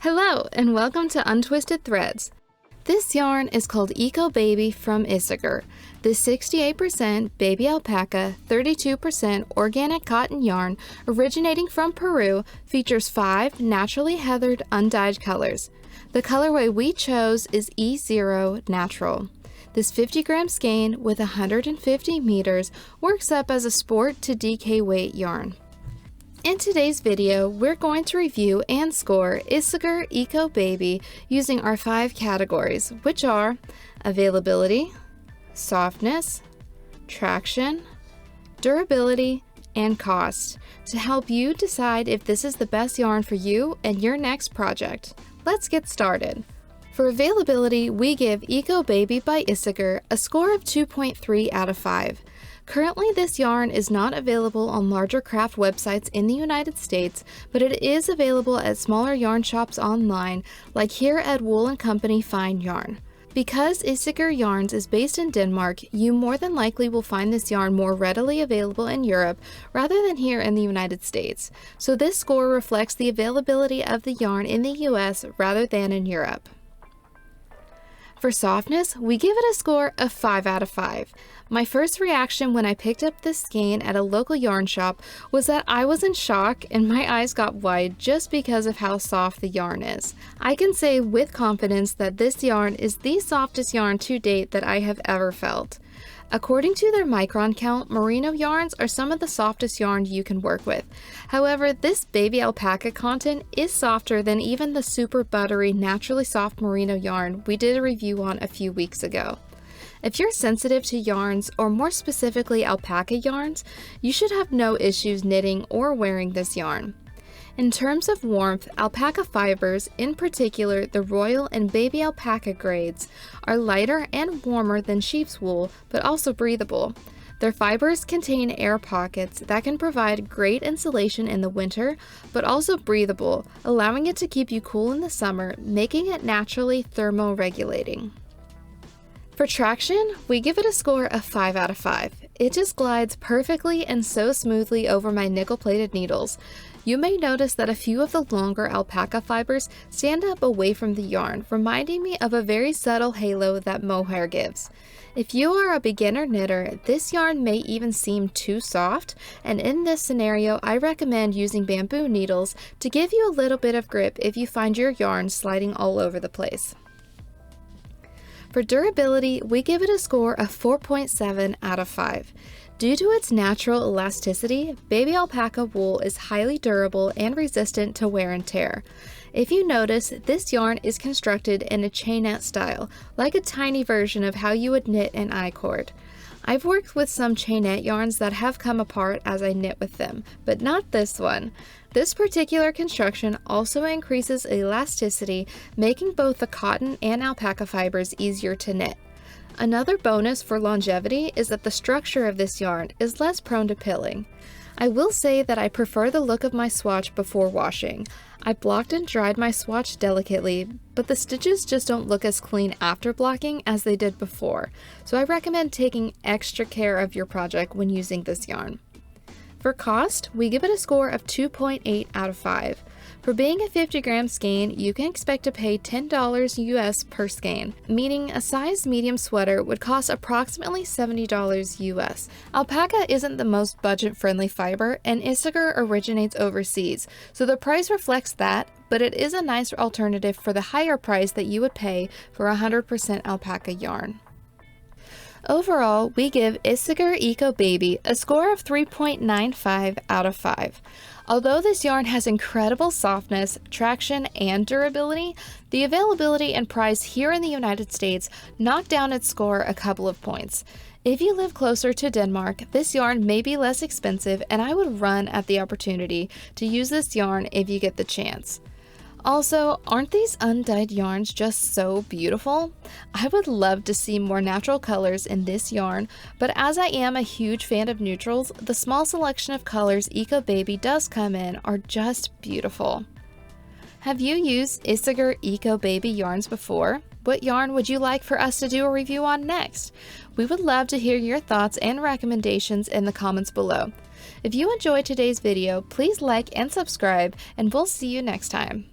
Hello and welcome to Untwisted Threads. This yarn is called Eco Baby from Isager. This 68% baby alpaca, 32% organic cotton yarn originating from Peru features 5 naturally heathered undyed colors. The colorway we chose is E0 Natural. This 50-gram skein with 150 meters works up as a sport to DK weight yarn. In today's video, we're going to review and score Isager Eco Baby using our 5 categories, which are availability, softness, traction, durability, and cost, to help you decide if this is the best yarn for you and your next project. Let's get started. For availability, we give Eco Baby by Isager a score of 2.3 out of 5. Currently, this yarn is not available on larger craft websites in the United States, but it is available at smaller yarn shops online, like here at Wool & Company Fine Yarn. Because Isager Yarns is based in Denmark, you more than likely will find this yarn more readily available in Europe rather than here in the United States, so this score reflects the availability of the yarn in the US rather than in Europe. For softness, we give it a score of 5 out of 5. My first reaction when I picked up this skein at a local yarn shop was that I was in shock and my eyes got wide just because of how soft the yarn is. I can say with confidence that this yarn is the softest yarn to date that I have ever felt. According to their micron count, merino yarns are some of the softest yarn you can work with. However, this baby alpaca content is softer than even the super buttery, naturally soft merino yarn we did a review on a few weeks ago. If you're sensitive to yarns, or more specifically alpaca yarns, you should have no issues knitting or wearing this yarn. In terms of warmth, alpaca fibers, in particular the royal and baby alpaca grades, are lighter and warmer than sheep's wool, but also breathable. Their fibers contain air pockets that can provide great insulation in the winter, but also breathable, allowing it to keep you cool in the summer, making it naturally thermoregulating. For traction, we give it a score of 5 out of 5. It just glides perfectly and so smoothly over my nickel-plated needles. You may notice that a few of the longer alpaca fibers stand up away from the yarn, reminding me of a very subtle halo that mohair gives. If you are a beginner knitter, this yarn may even seem too soft, and in this scenario, I recommend using bamboo needles to give you a little bit of grip if you find your yarn sliding all over the place. For durability, we give it a score of 4.7 out of 5. Due to its natural elasticity, baby alpaca wool is highly durable and resistant to wear and tear. If you notice, this yarn is constructed in a chainette style, like a tiny version of how you would knit an I-cord. I've worked with some chainette yarns that have come apart as I knit with them, but not this one. This particular construction also increases elasticity, making both the cotton and alpaca fibers easier to knit. Another bonus for longevity is that the structure of this yarn is less prone to pilling. I will say that I prefer the look of my swatch before washing. I blocked and dried my swatch delicately, but the stitches just don't look as clean after blocking as they did before, so I recommend taking extra care of your project when using this yarn. For cost, we give it a score of 2.8 out of 5. For being a 50-gram skein, you can expect to pay $10 US per skein, meaning a size medium sweater would cost approximately $70 US. Alpaca isn't the most budget-friendly fiber, and Isager originates overseas, so the price reflects that, but it is a nice alternative for the higher price that you would pay for 100% alpaca yarn. Overall, we give Isager Eco Baby a score of 3.95 out of 5. Although this yarn has incredible softness, traction, and durability, the availability and price here in the United States knocked down its score a couple of points. If you live closer to Denmark, this yarn may be less expensive, and I would run at the opportunity to use this yarn if you get the chance. Also, aren't these undyed yarns just so beautiful? I would love to see more natural colors in this yarn, but as I am a huge fan of neutrals, the small selection of colors Eco Baby does come in are just beautiful. Have you used Isager Eco Baby yarns before? What yarn would you like for us to do a review on next? We would love to hear your thoughts and recommendations in the comments below. If you enjoyed today's video, please like and subscribe, and we'll see you next time.